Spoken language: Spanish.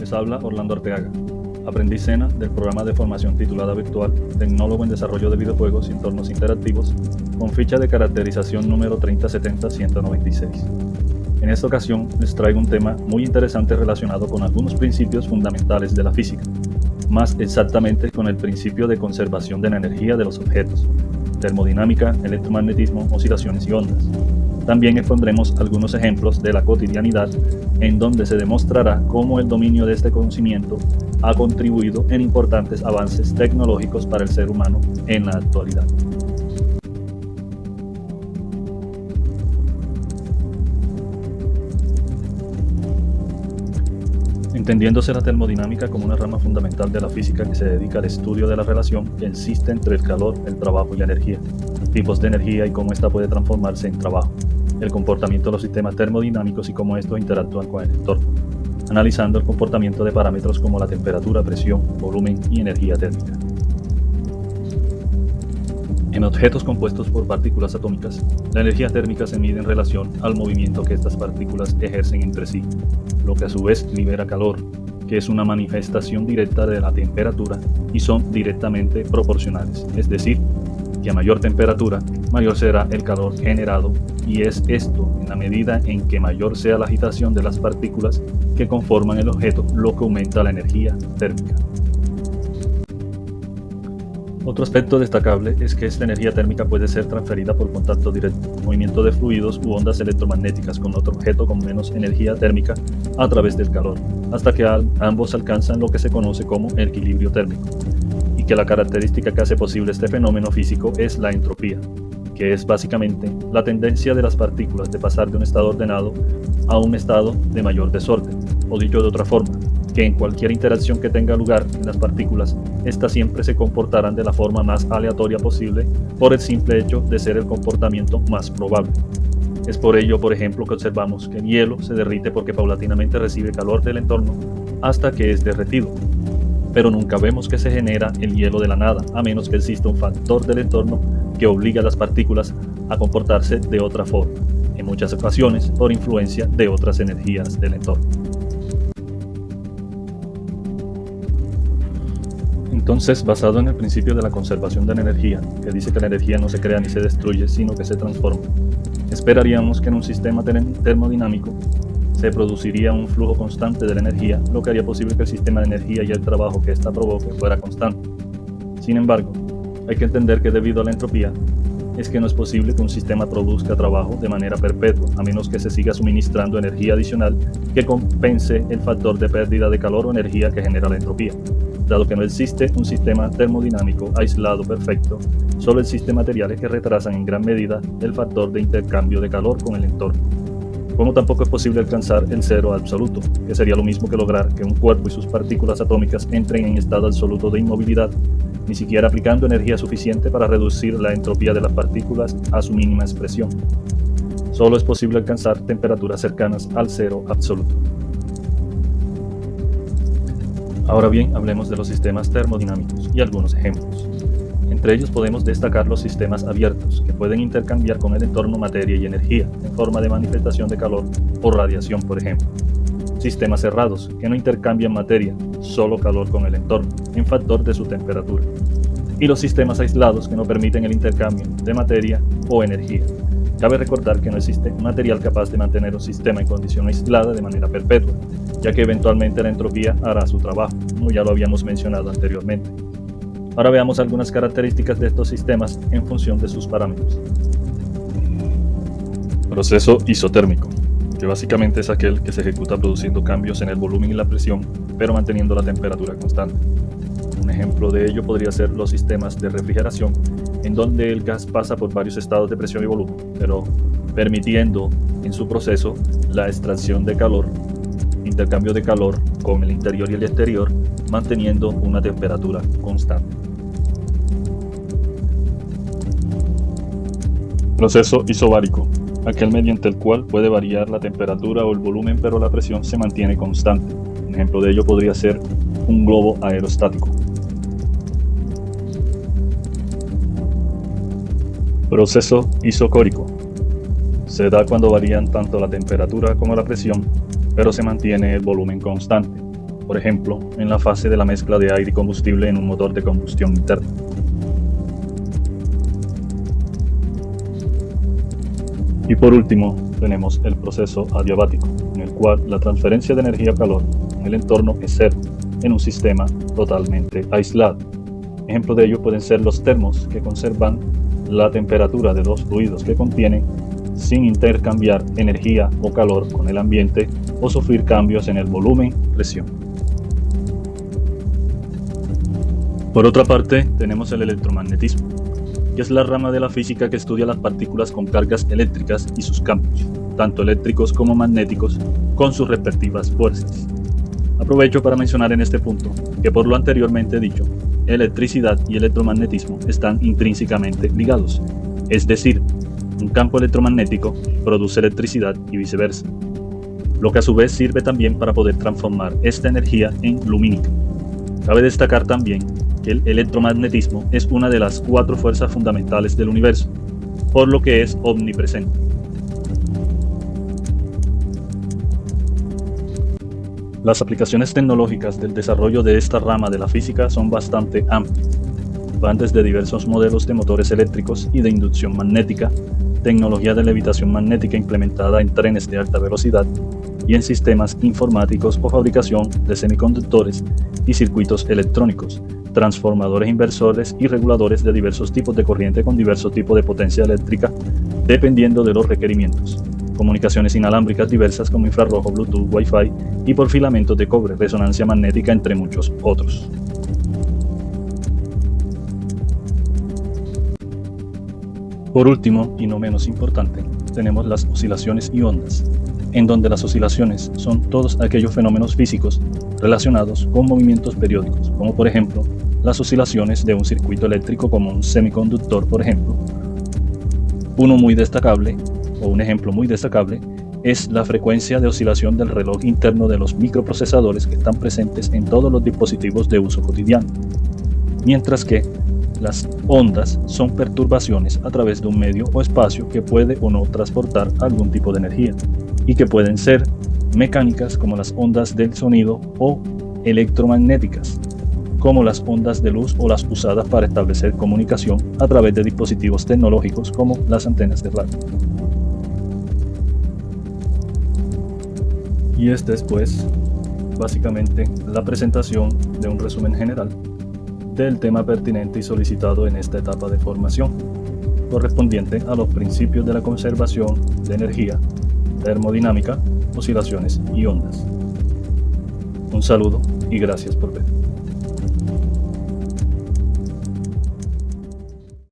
Les habla Orlando Arteaga, aprendiz SENA del programa de formación titulada Virtual, Tecnólogo en Desarrollo de Videojuegos y Entornos Interactivos, con ficha de caracterización número 3070-196. En esta ocasión les traigo un tema muy interesante relacionado con algunos principios fundamentales de la física, más exactamente con el principio de conservación de la energía de los objetos, termodinámica, electromagnetismo, oscilaciones y ondas. También expondremos algunos ejemplos de la cotidianidad en donde se demostrará cómo el dominio de este conocimiento ha contribuido en importantes avances tecnológicos para el ser humano en la actualidad. Entendiéndose la termodinámica como una rama fundamental de la física que se dedica al estudio de la relación que existe entre el calor, el trabajo y la energía, tipos de energía y cómo ésta puede transformarse en trabajo, el comportamiento de los sistemas termodinámicos y cómo estos interactúan con el entorno, analizando el comportamiento de parámetros como la temperatura, presión, volumen y energía térmica. En objetos compuestos por partículas atómicas, la energía térmica se mide en relación al movimiento que estas partículas ejercen entre sí, lo que a su vez libera calor, que es una manifestación directa de la temperatura y son directamente proporcionales, es decir, que a mayor temperatura, mayor será el calor generado, y es esto, en la medida en que mayor sea la agitación de las partículas que conforman el objeto, lo que aumenta la energía térmica. Otro aspecto destacable es que esta energía térmica puede ser transferida por contacto directo, movimiento de fluidos u ondas electromagnéticas con otro objeto con menos energía térmica a través del calor, hasta que ambos alcanzan lo que se conoce como el equilibrio térmico, y que la característica que hace posible este fenómeno físico es la entropía, que es básicamente la tendencia de las partículas de pasar de un estado ordenado a un estado de mayor desorden, o dicho de otra forma, que en cualquier interacción que tenga lugar en las partículas, éstas siempre se comportarán de la forma más aleatoria posible por el simple hecho de ser el comportamiento más probable. Es por ello, por ejemplo, que observamos que el hielo se derrite porque paulatinamente recibe calor del entorno hasta que es derretido. Pero nunca vemos que se genera el hielo de la nada, a menos que exista un factor del entorno que obliga a las partículas a comportarse de otra forma, en muchas ocasiones por influencia de otras energías del entorno. Entonces, basado en el principio de la conservación de la energía, que dice que la energía no se crea ni se destruye, sino que se transforma, esperaríamos que en un sistema termodinámico se produciría un flujo constante de la energía, lo que haría posible que el sistema de energía y el trabajo que ésta provoque fuera constante. Sin embargo, hay que entender que debido a la entropía, es que no es posible que un sistema produzca trabajo de manera perpetua, a menos que se siga suministrando energía adicional que compense el factor de pérdida de calor o energía que genera la entropía. Dado que no existe un sistema termodinámico aislado perfecto, solo existen materiales que retrasan en gran medida el factor de intercambio de calor con el entorno. Como tampoco es posible alcanzar el cero absoluto, que sería lo mismo que lograr que un cuerpo y sus partículas atómicas entren en estado absoluto de inmovilidad, ni siquiera aplicando energía suficiente para reducir la entropía de las partículas a su mínima expresión. Solo es posible alcanzar temperaturas cercanas al cero absoluto. Ahora bien, hablemos de los sistemas termodinámicos y algunos ejemplos. Entre ellos podemos destacar los sistemas abiertos, que pueden intercambiar con el entorno materia y energía, en forma de manifestación de calor o radiación, por ejemplo. Sistemas cerrados, que no intercambian materia, solo calor con el entorno, en factor de su temperatura. Y los sistemas aislados, que no permiten el intercambio de materia o energía. Cabe recordar que no existe material capaz de mantener un sistema en condición aislada de manera perpetua, ya que eventualmente la entropía hará su trabajo, como ya lo habíamos mencionado anteriormente. Ahora veamos algunas características de estos sistemas en función de sus parámetros. Proceso isotérmico, que básicamente es aquel que se ejecuta produciendo cambios en el volumen y la presión, pero manteniendo la temperatura constante. Un ejemplo de ello podría ser los sistemas de refrigeración, en donde el gas pasa por varios estados de presión y volumen, pero permitiendo en su proceso la extracción de calor, intercambio de calor con el interior y el exterior, manteniendo una temperatura constante. Proceso isobárico, aquel mediante el cual puede variar la temperatura o el volumen, pero la presión se mantiene constante. Un ejemplo de ello podría ser un globo aerostático. Proceso isocórico. Se da cuando varían tanto la temperatura como la presión, pero se mantiene el volumen constante. por ejemplo, en la fase de la mezcla de aire y combustible en un motor de combustión interna. Y por último, tenemos el proceso adiabático, en el cual la transferencia de energía o calor en el entorno es cero, en un sistema totalmente aislado. Ejemplo de ello pueden ser los termos, que conservan la temperatura de los fluidos que contienen sin intercambiar energía o calor con el ambiente o sufrir cambios en el volumen, presión. Por otra parte, tenemos el electromagnetismo, que es la rama de la física que estudia las partículas con cargas eléctricas y sus campos, tanto eléctricos como magnéticos, con sus respectivas fuerzas. Aprovecho para mencionar en este punto que, por lo anteriormente dicho, electricidad y electromagnetismo están intrínsecamente ligados, es decir, un campo electromagnético produce electricidad y viceversa, lo que a su vez sirve también para poder transformar esta energía en lumínica. Cabe destacar también que el electromagnetismo es una de las 4 fuerzas fundamentales del universo, por lo que es omnipresente. Las aplicaciones tecnológicas del desarrollo de esta rama de la física son bastante amplias. Van desde diversos modelos de motores eléctricos y de inducción magnética, tecnología de levitación magnética implementada en trenes de alta velocidad y en sistemas informáticos o fabricación de semiconductores y circuitos electrónicos, transformadores inversores y reguladores de diversos tipos de corriente con diversos tipos de potencia eléctrica dependiendo de los requerimientos, comunicaciones inalámbricas diversas como infrarrojo, Bluetooth, Wi-Fi y por filamentos de cobre, resonancia magnética, entre muchos otros. Por último, y no menos importante, tenemos las oscilaciones y ondas, en donde las oscilaciones son todos aquellos fenómenos físicos relacionados con movimientos periódicos, como por ejemplo las oscilaciones de un circuito eléctrico como un semiconductor, por ejemplo. Un ejemplo muy destacable es la frecuencia de oscilación del reloj interno de los microprocesadores que están presentes en todos los dispositivos de uso cotidiano, mientras que las ondas son perturbaciones a través de un medio o espacio que puede o no transportar algún tipo de energía, y que pueden ser mecánicas como las ondas del sonido o electromagnéticas, como las ondas de luz o las usadas para establecer comunicación a través de dispositivos tecnológicos como las antenas de radio. Y esta es pues básicamente la presentación de un resumen general del tema pertinente y solicitado en esta etapa de formación, correspondiente a los principios de la conservación de energía, termodinámica, oscilaciones y ondas. Un saludo y gracias por ver.